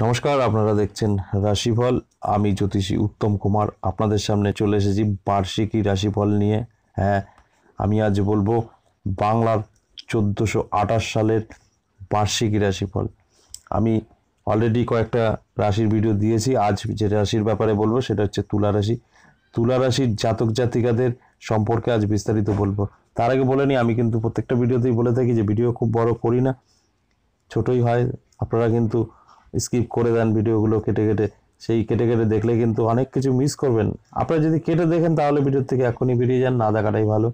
নমস্কার, আপনারা দেখছেন রাশিফল। আমি জ্যোতিষী উত্তম কুমার আপনাদের সামনে চলে এসেছি বার্ষিকী রাশিফল নিয়ে। হ্যাঁ, আমি আজ বলবো বাংলার 1428 সালের বার্ষিকী রাশিফল। আমি অলরেডি কয়েকটা রাশির ভিডিও দিয়েছি। আজ যে রাশির ব্যাপারে বলবো সেটা হচ্ছে তুলা রাশি। তুলা রাশির জাতক জাতিকাদের সম্পর্কে আজ বিস্তারিত বলবো। তার আগে বলে নিই, আমি কিন্তু প্রত্যেকটা ভিডিওতেই বলে থাকি যে ভিডিও খুব বড় করি না, ছোটই হয়। আপনারা কিন্তু স্কিপ করে দেন ভিডিওগুলো কেটে কেটে। সেই কেটে কেটে দেখলে কিন্তু অনেক কিছু মিস করবেন। আপনারা যদি কেটে দেখেন তাহলে ভিডিও থেকে এখনই বেরিয়ে যান, না দেখাটাই ভালো।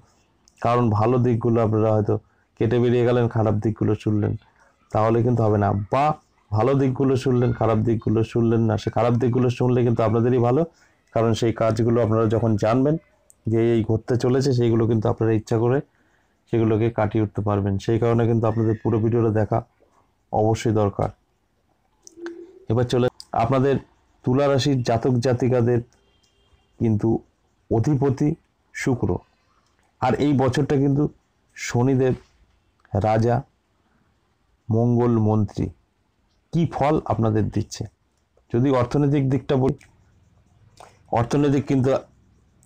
কারণ ভালো দিকগুলো আপনারা হয়তো কেটে বেরিয়ে গেলেন, খারাপ দিকগুলো শুনলেন, তাহলে কিন্তু হবে না। বা ভালো দিকগুলো শুনলেন, খারাপ দিকগুলো শুনলেন না। সে খারাপ দিকগুলো শুনলে কিন্তু আপনাদেরই ভালো, কারণ সেই কাজগুলো আপনারা যখন জানবেন যে এই ঘটতে চলেছে, সেইগুলো কিন্তু আপনারা ইচ্ছা করে সেগুলোকে কাটিয়ে উঠতে পারবেন। সেই কারণে কিন্তু আপনাদের পুরো ভিডিওটা দেখা অবশ্যই দরকার। এবার চলে আপনাদের তুলা রাশির জাতক জাতিকাদের কিন্তু অধিপতি শুক্র, আর এই বছরটা কিন্তু শনিদেব রাজা, মঙ্গল মন্ত্রী। কি ফল আপনাদের দিচ্ছে? যদি অর্থনৈতিক দিকটা বলি, অর্থনৈতিক কিন্তু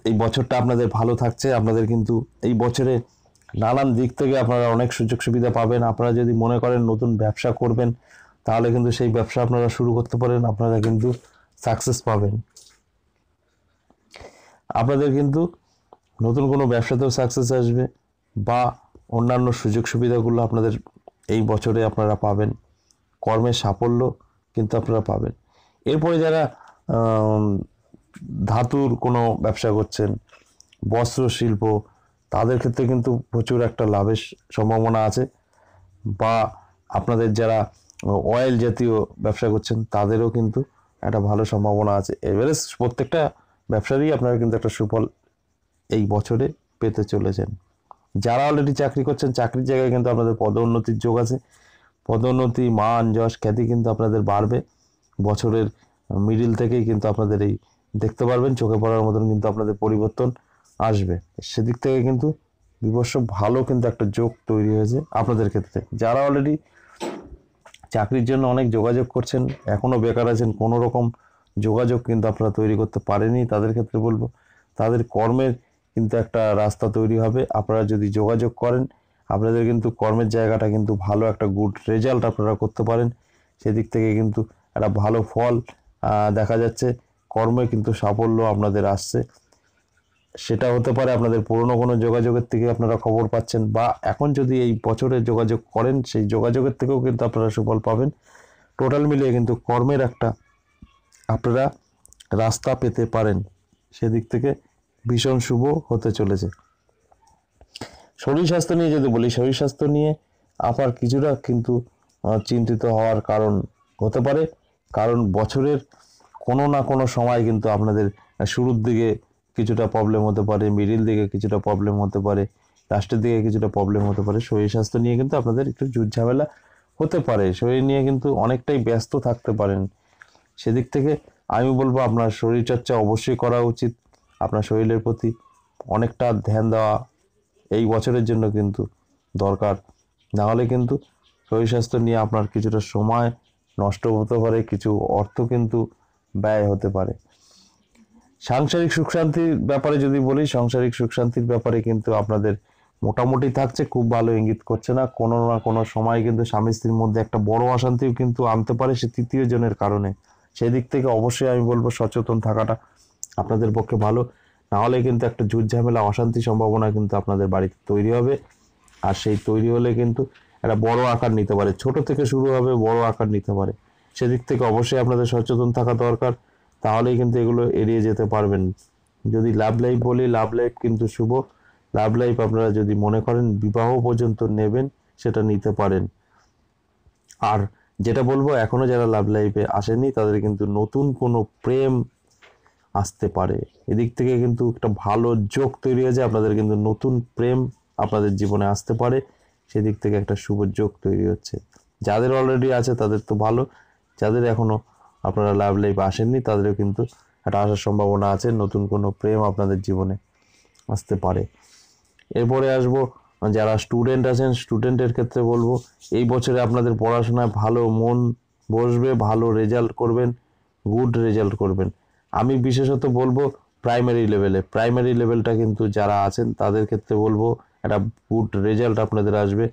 এই বছরটা আপনাদের ভালো থাকছে। আপনাদের কিন্তু এই বছরে নানান দিক থেকে আপনারা অনেক সুযোগ সুবিধা পাবেন। আপনারা যদি মনে করেন নতুন ব্যবসা করবেন, তাহলে কিন্তু সেই ব্যবসা আপনারা শুরু করতে পারেন, আপনারা কিন্তু সাকসেস পাবেন। আপনাদের কিন্তু নতুন কোনো ব্যবসাতেও সাকসেস আসবে, বা অন্যান্য সুযোগ সুবিধাগুলো আপনাদের এই বছরে আপনারা পাবেন। কর্মের সাফল্য কিন্তু আপনারা পাবেন। এরপরে যারা ধাতুর কোনো ব্যবসা করছেন, বস্ত্র শিল্প, তাদের ক্ষেত্রে কিন্তু প্রচুর একটা লাভের সম্ভাবনা আছে। বা আপনাদের যারা অয়েল জাতীয় ব্যবসা করছেন, তাদেরও কিন্তু একটা ভালো সম্ভাবনা আছে। এবারে প্রত্যেকটা ব্যবসারই আপনারা কিন্তু একটা সুফল এই বছরে পেতে চলেছেন। যারা অলরেডি চাকরি করছেন, চাকরির জায়গায় কিন্তু আপনাদের পদোন্নতির যোগ আছে। পদোন্নতি, মান, যশ, খ্যাতি কিন্তু আপনাদের বাড়বে। বছরের মিডিল থেকেই কিন্তু আপনাদের এই দেখতে পারবেন, চোখে পড়ার মতন কিন্তু আপনাদের পরিবর্তন আসবে। সেদিক থেকে কিন্তু বিবর্ষ ভালো কিন্তু একটা যোগ তৈরি হয়েছে আপনাদের ক্ষেত্রে। যারা অলরেডি চাকরির জন্য অনেক যোগাযোগ করছেন, এখনও বেকার আছেন, কোনো রকম যোগাযোগ কিন্তু আপনারা তৈরি করতে পারেনি, তাদের ক্ষেত্রে বলবো তাদের কর্মের কিন্তু একটা রাস্তা তৈরি হবে। আপনারা যদি যোগাযোগ করেন, আপনাদের কিন্তু কর্মের জায়গাটা কিন্তু ভালো একটা গুড রেজাল্ট আপনারা করতে পারেন। সেদিক থেকে কিন্তু একটা ভালো ফল দেখা যাচ্ছে। কর্মে কিন্তু সাফল্য আপনাদের আসছে। সেটা হতে পারে আপনাদের পুরনো কোনো যোগাযোগের থেকে আপনারা খবর পাচ্ছেন, বা এখন যদি এই বছরে যোগাযোগ করেন, সেই যোগাযোগের থেকেও কিন্তু আপনারা সুফল পাবেন। টোটাল মিলিয়ে কিন্তু কর্মের একটা আপনারা রাস্তা পেতে পারেন। সেদিক থেকে ভীষণ শুভ হতে চলেছে। শরীর স্বাস্থ্য নিয়ে যদি বলি, শরীর স্বাস্থ্য নিয়ে আপনার কিছুটা কিন্তু চিন্তিত হওয়ার কারণ হতে পারে। কারণ বছরের কোনো না কোনো সময় কিন্তু আপনাদের শুরুর দিকে কিছুটা প্রবলেম হতে পারে, মিডিল দিকে কিছুটা প্রবলেম হতে পারে, লাস্টের দিকে কিছুটা প্রবলেম হতে পারে। শরীর স্বাস্থ্য নিয়ে কিন্তু আপনাদের একটু ঝামেলা হতে পারে। শরীর নিয়ে কিন্তু অনেকটাই ব্যস্ত থাকতে পারেন। সেদিক থেকে আমি বলবো আপনার শরীরচর্চা অবশ্যই করা উচিত। আপনার শরীরের প্রতি অনেকটা ধ্যান দেওয়া এই বছরের জন্য কিন্তু দরকার। না হলে কিন্তু শরীর স্বাস্থ্য নিয়ে আপনার কিছুটা সময় নষ্ট হতে পারে, কিছু অর্থ কিন্তু ব্যয় হতে পারে। সাংসারিক সুখ শান্তির ব্যাপারে যদি বলি, সাংসারিক সুখ শান্তির ব্যাপারে কিন্তু আপনাদের মোটামুটি থাকছে, খুব ভালো ইঙ্গিত করছে না। কোনো না কোনো সময় কিন্তু স্বামী স্ত্রীর মধ্যে একটা বড় অশান্তিও কিন্তু আনতে পারে, সে তৃতীয় জনের কারণে। সেদিক থেকে অবশ্যই আমি বলবো সচেতন থাকাটা আপনাদের পক্ষে ভালো। না হলে কিন্তু একটা ঝুট ঝামেলা, অশান্তি সম্ভাবনা কিন্তু আপনাদের বাড়িতে তৈরি হবে। আর সেই তৈরি হলে কিন্তু একটা বড় আকার নিতে পারে। ছোট থেকে শুরু হবে, বড় আকার নিতে পারে। সেদিক থেকে অবশ্যই আপনাদের সচেতন থাকা দরকার, তাহলেই কিন্তু এগুলো এড়িয়ে যেতে পারবেন। যদি লাভ লাইফ বলি, লাভ লাইফ কিন্তু শুভ। লাভ লাইফ আপনারা যদি মনে করেন বিবাহ পর্যন্ত নেবেন, সেটা নিতে পারেন। আর যেটা বলবো, এখনো যারা লাভ লাইফে আসেনি, তাদের কিন্তু নতুন কোনো প্রেম আসতে পারে। এদিক থেকে কিন্তু একটা ভালো যোগ তৈরি হয়েছে। আপনাদের কিন্তু নতুন প্রেম আপনাদের জীবনে আসতে পারে। সেদিক থেকে একটা শুভ যোগ তৈরি হচ্ছে। যাদের অলরেডি আছে তাদের তো ভালো, যাদের এখনো আপনারা লাভ লাইফ আসেননি, তাদেরও কিন্তু একটা আসার সম্ভাবনা আছে। নতুন কোনো প্রেম আপনাদের জীবনে আসতে পারে। এরপরে আসবো যারা স্টুডেন্ট আছেন, স্টুডেন্টের ক্ষেত্রে বলবো এই বছরে আপনাদের পড়াশোনায় ভালো মন বসবে, ভালো রেজাল্ট করবেন, গুড রেজাল্ট করবেন। আমি বিশেষত বলবো প্রাইমারি লেভেলটা কিন্তু যারা আছেন তাদের ক্ষেত্রে বলবো একটা গুড রেজাল্ট আপনাদের আসবে।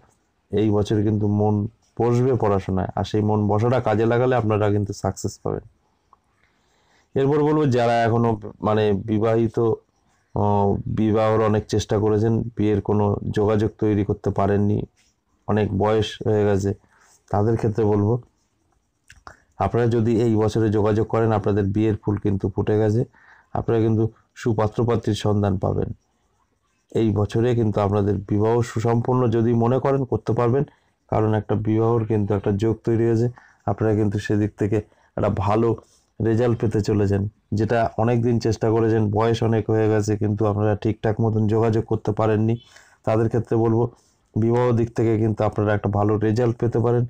এই বছর কিন্তু মন বসবে পড়াশোনায়, আর সেই মন বসাটা কাজে লাগালে আপনারা কিন্তু সাকসেস পাবেন। এরপর বলবো যারা এখনো মানে বিবাহিত, বিবাহর অনেক চেষ্টা করেছেন, বিয়ের কোনো যোগাযোগ তৈরি করতে পারেননি, অনেক বয়স হয়ে গেছে, তাদের ক্ষেত্রে বলবো আপনারা যদি এই বছরে যোগাযোগ করেন আপনাদের বিয়ের ফুল কিন্তু ফুটে গেছে, আপনারা কিন্তু সুপাত্রপাত্রীর সন্ধান পাবেন। এই বছরে কিন্তু আপনাদের বিবাহ সুসম্পন্ন যদি মনে করেন করতে পারবেন, কারণ একটা বিবাহর কিন্তু একটা যোগ তৈরি হয়েছে। আপনারা কিন্তু সেদিক থেকে একটা ভালো রেজাল্ট পেতে চলেছেন, যেটা অনেক দিন চেষ্টা করেছেন, বয়স অনেক হয়ে গেছে কিন্তু আপনারা ঠিকঠাক মতন যোগাযোগ করতে পারেননি, তাদের ক্ষেত্রে বলবো বিবাহ দিক থেকে কিন্তু আপনারা একটা ভালো রেজাল্ট পেতে পারেন।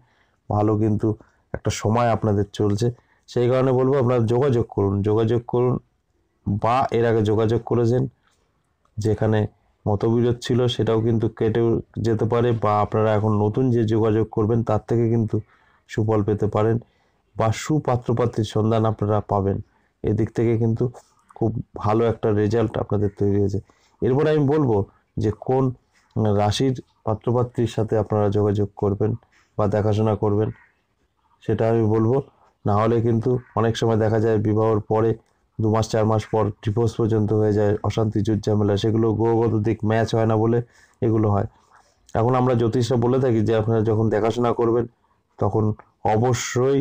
ভালো কিন্তু একটা সময় আপনাদের চলছে, সেই কারণে বলবো আপনারা যোগাযোগ করুন, বা এর আগে যোগাযোগ করেছেন যেখানে মতবিরোধ ছিল সেটাও কিন্তু কেটে যেতে পারে, বা আপনারা এখন নতুন যে যোগাযোগ করবেন তার থেকে কিন্তু সুফল পেতে পারেন, বা সুপাত্রপাত্রীর সন্ধান আপনারা পাবেন। এদিক থেকে কিন্তু খুব ভালো একটা রেজাল্ট আপনাদের তৈরি হয়েছে। এরপর আমি বলবো যে কোন রাশির পাত্রপাত্রীর সাথে আপনারা যোগাযোগ করবেন বা দেখাশোনা করবেন সেটা আমি বলবো। না হলে কিন্তু অনেক সময় দেখা যায় বিবাহর পরে 2 মাস 4 মাস পর ডিভোর্স পর্যন্ত হয়ে যায়, অশান্তি ঝামেলা, সেগুলো গ্রহগত দিক ম্যাচ হয় না বলে এগুলো হয়। এখন আমরা জ্যোতিষরা বলে থাকি যে আপনারা যখন দেখাশোনা করবেন তখন অবশ্যই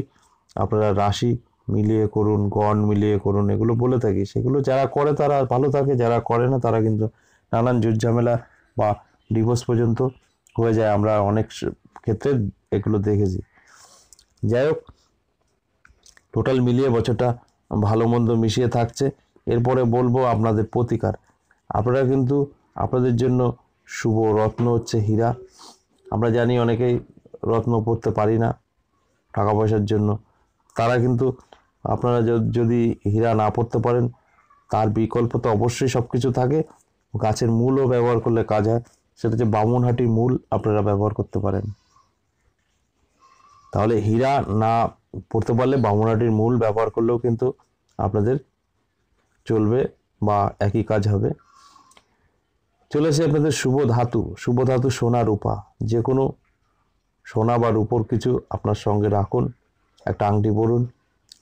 আপনারা রাশি মিলিয়ে করুন, গণ মিলিয়ে করুন, এগুলো বলে থাকি। সেগুলো যারা করে তারা ভালো থাকে, যারা করে না তারা কিন্তু নানান ঝামেলা বা ডিভোর্স পর্যন্ত হয়ে যায়, আমরা অনেক ক্ষেত্রে এগুলো দেখেছি। যাই হোক, টোটাল মিলিয়ে বছরটা ভালো মন্দ মিশিয়ে থাকছে। এরপরে বলবো আপনাদের প্রতিকার। আপনারা কিন্তু আপনাদের জন্য শুভ রত্ন হচ্ছে হীরা। আমরা জানি অনেকেই রত্ন পরতে পারি না টাকা পয়সার জন্য, তারা কিন্তু আপনারা যদি হীরা না পড়তে পারেন তার বিকল্প তো অবশ্যই সব কিছু থাকে, গাছের মূলও ব্যবহার করলে কাজ হয়, সেটা হচ্ছে বামুনহাটির মূল আপনারা ব্যবহার করতে পারেন। তাহলে হীরা না পড়তে পারলে বামুনহাটির মূল ব্যবহার করলেও কিন্তু আপনাদের চলবে বা একই কাজ হবে। চলেছে আপনাদের শুভ ধাতু সোনা রূপা, যে কোনো সোনা বা রূপোর কিছু আপনার সঙ্গে রাখুন, একটা আংটি পরুন,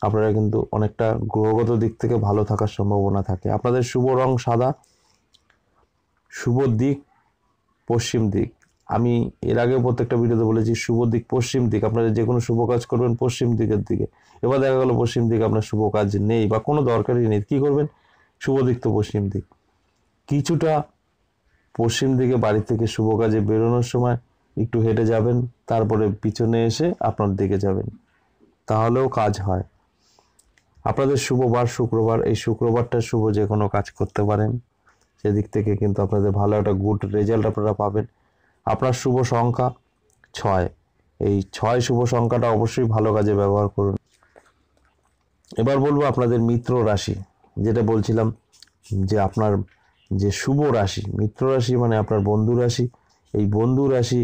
আপনারা কিন্তু অনেকটা গ্রহগত দিক থেকে ভালো থাকার সম্ভাবনা থাকে। আপনাদের শুভ রং সাদা, শুভ দিক পশ্চিম দিক। আমি এর আগে প্রত্যেকটা ভিডিওতে বলেছি শুভ দিক পশ্চিম দিক, আপনারা যে কোনো শুভ কাজ করবেন পশ্চিম দিকের দিকে। এবার দেখা গেল পশ্চিম দিকে আপনার শুভ কাজ নেই বা কোনো দরকারই নেই, কি করবেন? শুভ দিক তো পশ্চিম দিক, কিছুটা পশ্চিম দিকে বাড়ি থেকে শুভ কাজে বেরোনোর সময় একটু হেঁটে যাবেন, তারপরে পিছনে এসে আপনার দিকে যাবেন, তাহলেও কাজ হয়। আপনাদের শুভ বার শুক্রবার, এই শুক্রবারটা শুভ যে কোনো কাজ করতে পারেন, সেদিক থেকে কিন্তু আপনাদের ভালো একটা গুড রেজাল্ট আপনারা পাবেন। আপনার শুভ সংখ্যা 6, এই 6 শুভ সংখ্যাটা অবশ্যই ভালো কাজে ব্যবহার করুন। এবার বলবো আপনাদের মিত্র রাশি, যেটা বলছিলাম যে আপনার যে শুভ রাশি, মিত্র রাশি মানে আপনার বন্ধু রাশি। এই বন্ধু রাশি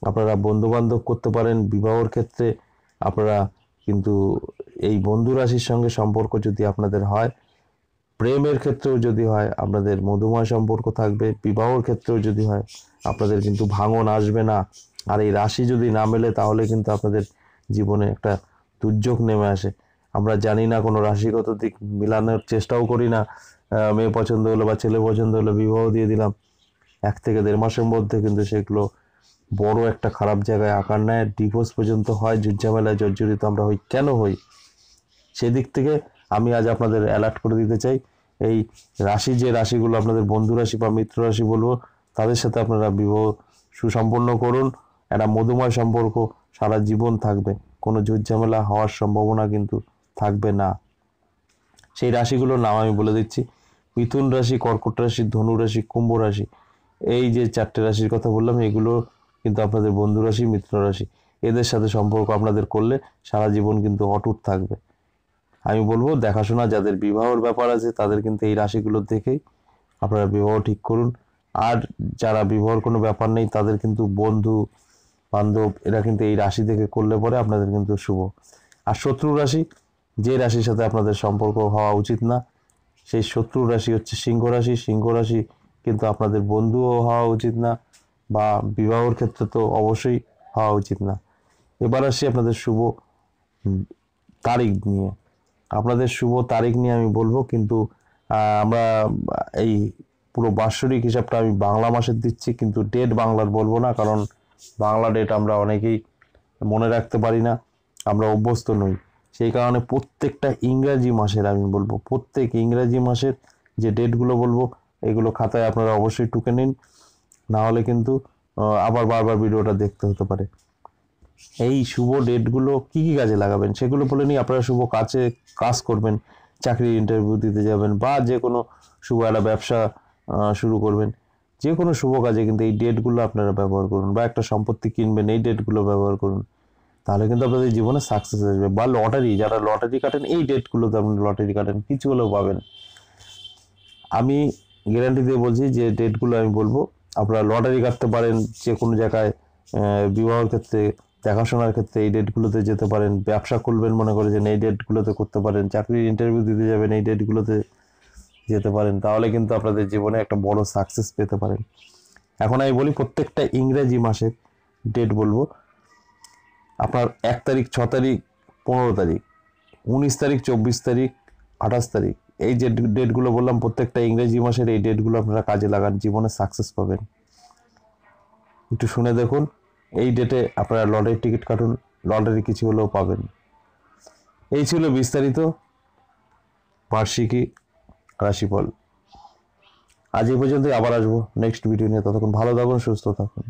আপনারা বন্ধু বান্ধব করতে পারেন। বিবাহর ক্ষেত্রে আপনারা কিন্তু এই বন্ধু রাশির সঙ্গে সম্পর্ক যদি আপনাদের হয়, প্রেমের ক্ষেত্রেও যদি হয় আপনাদের মধুময় সম্পর্ক থাকবে, বিবাহর ক্ষেত্রেও যদি হয় আপনাদের কিন্তু ভাঙন আসবে না। আর এই রাশি যদি না মেলে তাহলে কিন্তু আপনাদের জীবনে একটা দুর্যোগ নেমে আসে। আমরা জানি না, কোনো রাশিগত দিক মিলানোর চেষ্টাও করি না, মেয়ে পছন্দ হলো বা ছেলে পছন্দ হলো বিবাহ দিয়ে দিলাম, 1 থেকে 1.5 মাসের মধ্যে কিন্তু সেগুলো বড় একটা খারাপ জায়গায় আকার নেয়, ডিভোর্স পর্যন্ত হয়, ঝামেলায় জর্জরিত আমরা হই। কেন হই? সেদিক থেকে আমি আজ আপনাদের অ্যালার্ট করে দিতে চাই। এই রাশি, যে রাশিগুলো আপনাদের বন্ধু রাশি বা মিত্র রাশি বলবো, তাদের সাথে আপনারা বিবাহ সুসম্পন্ন করুন। একটা মধুময় সম্পর্ক সারা জীবন থাকবে, কোনো ঝামেলা হওয়ার সম্ভাবনা কিন্তু থাকবে না। সেই রাশিগুলোর নাম আমি বলে দিচ্ছি: মিথুন রাশি, কর্কট রাশি, ধনু রাশি, কুম্ভ রাশি। এই যে 4টে রাশির কথা বললাম, এগুলো কিন্তু আপনাদের বন্ধু রাশি, মিত্র রাশি। এদের সাথে সম্পর্ক আপনাদের করলে সারা জীবন কিন্তু অটুট থাকবে। আমি বলবো দেখাশোনা, যাদের বিবাহর ব্যাপার আছে তাদের কিন্তু এই রাশিগুলো দেখেই আপনারা বিবাহ ঠিক করুন। আর যারা বিবাহর কোনো ব্যাপার নেই তাদের কিন্তু বন্ধু বান্ধব এরা কিন্তু এই রাশি দেখে করলে পরে আপনাদের কিন্তু শুভ। আর শত্রু রাশি, যে রাশির সাথে আপনাদের সম্পর্ক হওয়া উচিত না, সেই শত্রু রাশি হচ্ছে সিংহ রাশি। সিংহ রাশি কিন্তু আপনাদের বন্ধুও হওয়া উচিত না, বা বিবাহের ক্ষেত্রে তো অবশ্যই হওয়া উচিত না। এবার আসি আপনাদের শুভ তারিখ নিয়ে। আপনাদের শুভ তারিখ নিয়ে আমি বলবো, কিন্তু আমরা এই পুরো বাৎসরিক হিসাবটা আমি বাংলা মাসের দিচ্ছি, কিন্তু ডেট বাংলার বলবো না, কারণ বাংলা ডেট আমরা অনেকেই মনে রাখতে পারি না, আমরা অভ্যস্ত নই। সেই কারণে প্রত্যেকটা ইংরাজি মাসের আমি বলবো, প্রত্যেক ইংরাজি মাসের যে ডেটগুলো বলবো এগুলো খাতায় আপনারা অবশ্যই টুকে নিন, না হলে কিন্তু আবার বারবার ভিডিওটা দেখতে হতে পারে। এই শুভ ডেটগুলো কি কি কাজে লাগাবেন সেগুলো বলে নিই। আপনারা শুভ কাজ করবেন, চাকরির ইন্টারভিউ দিতে যাবেন, বা যে কোনো শুভ একটা ব্যবসা শুরু করবেন, যে কোনো শুভ কাজে কিন্তু এই ডেটগুলো আপনারা ব্যবহার করুন, বা একটা সম্পত্তি কিনবেন এই ডেটগুলো ব্যবহার করুন, তাহলে কিন্তু আপনাদের জীবনে সাকসেস আসবে। বা লটারি, যারা লটারি কাটেন এই ডেটগুলোতে আপনি লটারি কাটেন, কিছু হলেও পাবেন। আমি গ্যারান্টি দিয়ে বলছি যে ডেটগুলো আমি বলবো, আপনারা লটারি কাটতে পারেন, যে কোনো জায়গায় বিবাহের ক্ষেত্রে, দেখাশোনার ক্ষেত্রে এই ডেটগুলোতে যেতে পারেন, ব্যবসা খুলবেন মনে করেছেন এই ডেটগুলোতে করতে পারেন, চাকরির ইন্টারভিউ দিতে যাবেন এই ডেটগুলোতে যেতে পারেন, তাহলে কিন্তু আপনাদের জীবনে একটা বড় সাকসেস পেতে পারেন। এখন আমি বলি প্রত্যেকটা ইংরেজি মাসের ডেট বলবো। আপনার 1 তারিখ, 6 তারিখ, 15 তারিখ, 19 তারিখ, 24 তারিখ, 28 তারিখ, এই যে ডেটগুলো বললাম প্রত্যেকটা ইংরেজি মাসের, এই ডেটগুলো আপনারা কাজে লাগান, জীবনে সাকসেস পাবেন। একটু শুনে দেখুন, এই ডেটে আপনারা লটারির টিকিট কাটুন, লটারি কিছু হলেও পাবেন। এই ছিল বিস্তারিত বার্ষিকী রাশিফল। আজ এই পর্যন্তই, আবার আসবো নেক্সট ভিডিও নিয়ে। ততক্ষণ ভালো থাকুন, সুস্থ থাকুন।